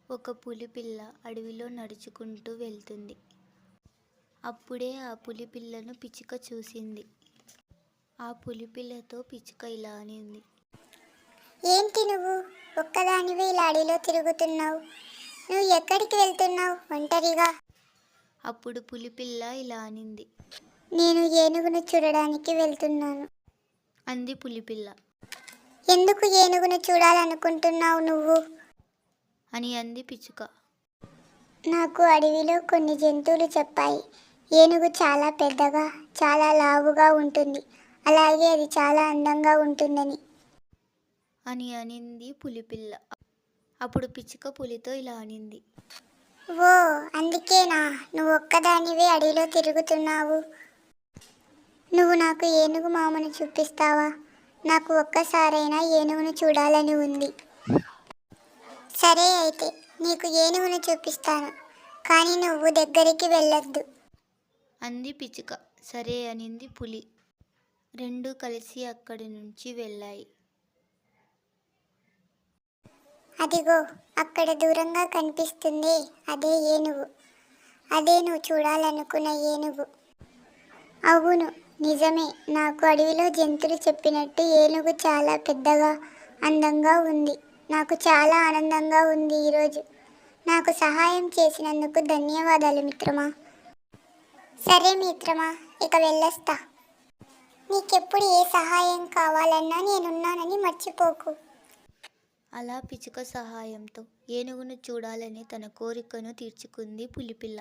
ఒక పులిపిల్ల అడవిలో నడుచుకుంటూ వెళ్తుంది. అప్పుడే ఆ పులిపిల్లను పిచ్చుక చూసింది. ఆ పులిపిల్లతో పిచ్చుక ఇలా అనింది. ఏంటి నువ్వు ఒక్కదానివే ఇలా అడవిలో తిరుగుతున్నావు? నువ్వు ఎక్కడికి వెళ్తున్నావు ఒంటరిగా? అప్పుడు పులిపిల్ల ఇలా అనింది. నేను ఏనుగును చూడడానికి వెళ్తున్నాను. అంది పులిపిల్ల. ఎందుకు ఏనుగును చూడాలనుకుంటున్నావు నువ్వు? అని అంది పిచ్చుక. నాకు అడవిలో కొన్ని జంతువులు చెప్పాయి. ఏనుగు చాలా పెద్దగా, చాలా లావుగా ఉంటుంది. అలాగే అది చాలా అందంగా ఉంటుందని. అని అనింది పులిపిల్ల. అప్పుడు పిచ్చుక పులితో ఇలా అనింది. ఓ, అందుకేనా నువ్వు ఒక్కదానివే అడవిలో తిరుగుతున్నావు? నువ్వు నాకు ఏనుగు మామను చూపిస్తావా? నాకు ఒక్కసారైనా ఏనుగును చూడాలని ఉంది. సరే అయితే నీకు ఏనుగును చూపిస్తాను, కానీ నువ్వు దగ్గరికి వెళ్ళొద్దు. అంది పిచ్చుక. సరే అనింది పులి. రెండూ కలిసి అక్కడి నుంచి వెళ్ళాయి. అదిగో అక్కడ దూరంగా కనిపిస్తుంది, అదే ఏనుగు. అదే నువ్వు చూడాలనుకున్న ఏనుగు. అవును, నిజమే. నాకు అడవిలో జంతువులు చెప్పినట్టు ఏనుగు చాలా పెద్దగా, అందంగా ఉంది. నాకు చాలా ఆనందంగా ఉంది ఈరోజు. నాకు సహాయం చేసినందుకు ధన్యవాదాలు మిత్రమా. సరే మిత్రమా, ఇక వెళ్ళొస్తా. నీకెప్పుడు ఏ సహాయం కావాలన్నా నేనున్నానని మర్చిపోకు. అలా పిచ్చుక సహాయంతో ఏనుగును చూడాలని తన కోరికను తీర్చుకుంది పులిపిల్ల.